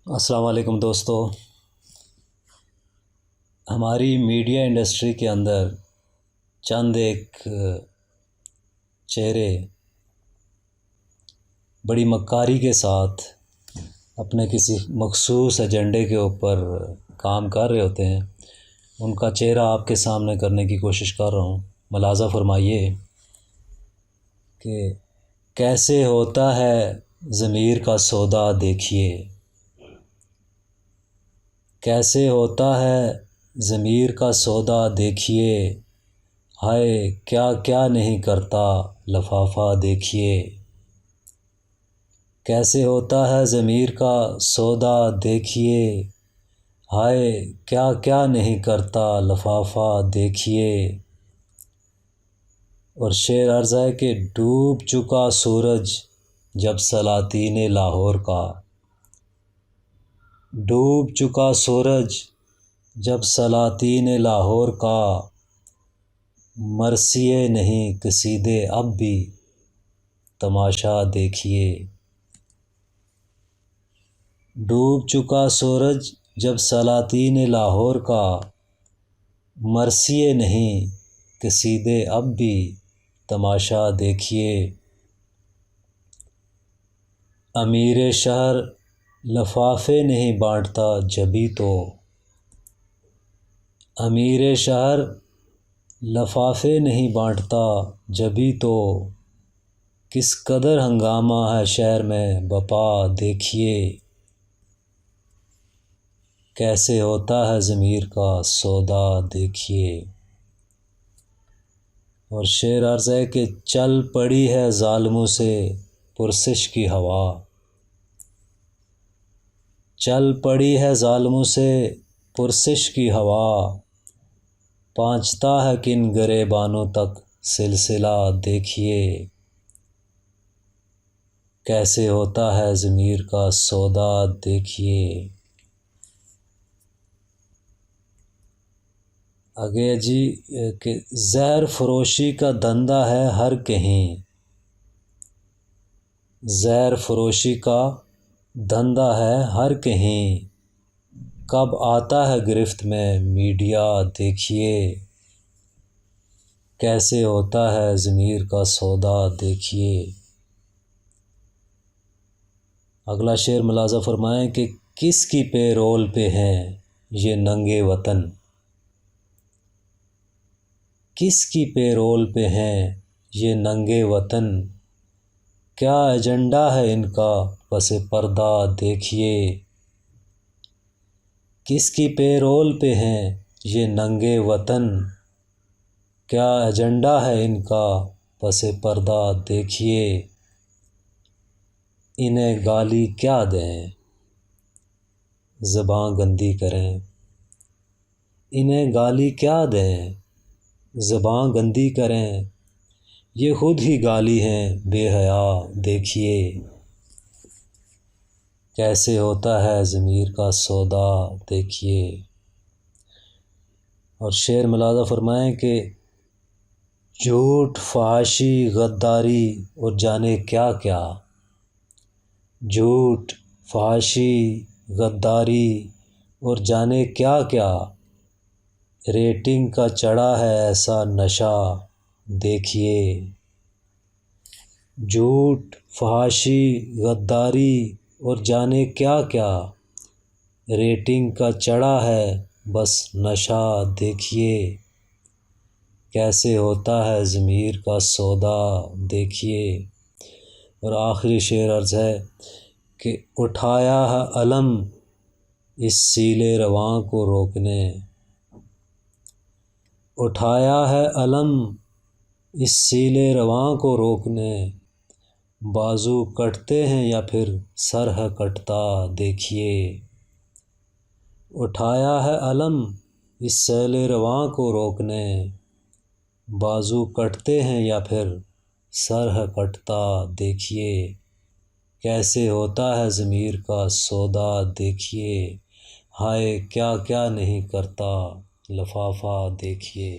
السلام علیکم دوستو. ہماری میڈیا انڈسٹری کے اندر چند ایک چہرے بڑی مکاری کے ساتھ اپنے کسی مخصوص ایجنڈے کے اوپر کام کر رہے ہوتے ہیں. ان کا چہرہ آپ کے سامنے کرنے کی کوشش کر رہا ہوں. ملاحظہ فرمائیے کہ کیسے ہوتا ہے ضمیر کا سودا. دیکھیے کیسے ہوتا ہے ضمیر کا سودا. دیکھیے ہائے کیا کیا نہیں کرتا لفافہ. دیکھیے کیسے ہوتا ہے ضمیر کا سودا. دیکھیے ہائے کیا کیا نہیں کرتا لفافہ. دیکھیے اور شعر عرض ہے کہ ڈوب چکا سورج جب سلاطین لاہور کا. ڈوب چکا سورج جب سلاطین لاہور کا. مرثیے نہیں قصیدے اب بھی تماشا. دیکھیے ڈوب چکا سورج جب سلاطین لاہور کا. مرثیے نہیں قصیدے اب بھی تماشا. دیکھیے امیر شہر لفافے نہیں بانٹتا جبھی تو. امیر شہر لفافے نہیں بانٹتا جبھی تو. کس قدر ہنگامہ ہے شہر میں بپا. دیکھیے کیسے ہوتا ہے ضمیر کا سودا. دیکھیے اور شعر عرض ہے کہ چل پڑی ہے ظالموں سے پرسش کی ہوا. چل پڑی ہے ظالموں سے پرسش کی ہوا. پہنچتا ہے کن گریبانوں تک سلسلہ. دیکھیے کیسے ہوتا ہے ضمیر کا سودا. دیکھیے آگے جی کہ زہر فروشی کا دھندا ہے ہر کہیں. زہر فروشی کا دھندا ہے ہر کہیں. کب آتا ہے گرفت میں میڈیا. دیکھیے کیسے ہوتا ہے ضمیر کا سودا. دیکھیے اگلا شعر ملاحظہ فرمائیں کہ کس کی پے رول پہ ہیں یہ ننگے وطن. کس کی پے رول پہ ہیں یہ ننگے وطن. کیا ایجنڈا ہے ان کا پس پردہ. دیکھیے کس کی پے رول پہ ہیں یہ ننگے وطن. کیا ایجنڈا ہے ان کا پس پردہ. دیکھیے انہیں گالی کیا دیں زباں گندی کریں. انہیں گالی کیا دیں زباں گندی کریں. یہ خود ہی گالی ہیں بے حیا. دیکھیے کیسے ہوتا ہے ضمیر کا سودا. دیکھیے اور شعر ملاحظہ فرمائیں کہ جھوٹ فحاشی غداری اور جانے کیا کیا. جھوٹ فحاشی غداری اور جانے کیا کیا. ریٹنگ کا چڑھا ہے ایسا نشہ. دیکھیے جھوٹ فحاشی غداری اور جانے کیا کیا. ریٹنگ کا چڑھا ہے بس نشہ. دیکھیے کیسے ہوتا ہے ضمیر کا سودا. دیکھیے اور آخری شعر عرض ہے کہ اٹھایا ہے علم اس سیلِ رواں کو روکنے. اٹھایا ہے علم اس سیلِ رواں کو روکنے. بازو کٹتے ہیں یا پھر سر ہے کٹتا. دیکھیے اٹھایا ہے علم اس سیلِ رواں کو روکنے. بازو کٹتے ہیں یا پھر سر ہے کٹتا. دیکھیے کیسے ہوتا ہے ضمیر کا سودا. دیکھیے ہائے کیا کیا نہیں کرتا لفافہ. دیکھیے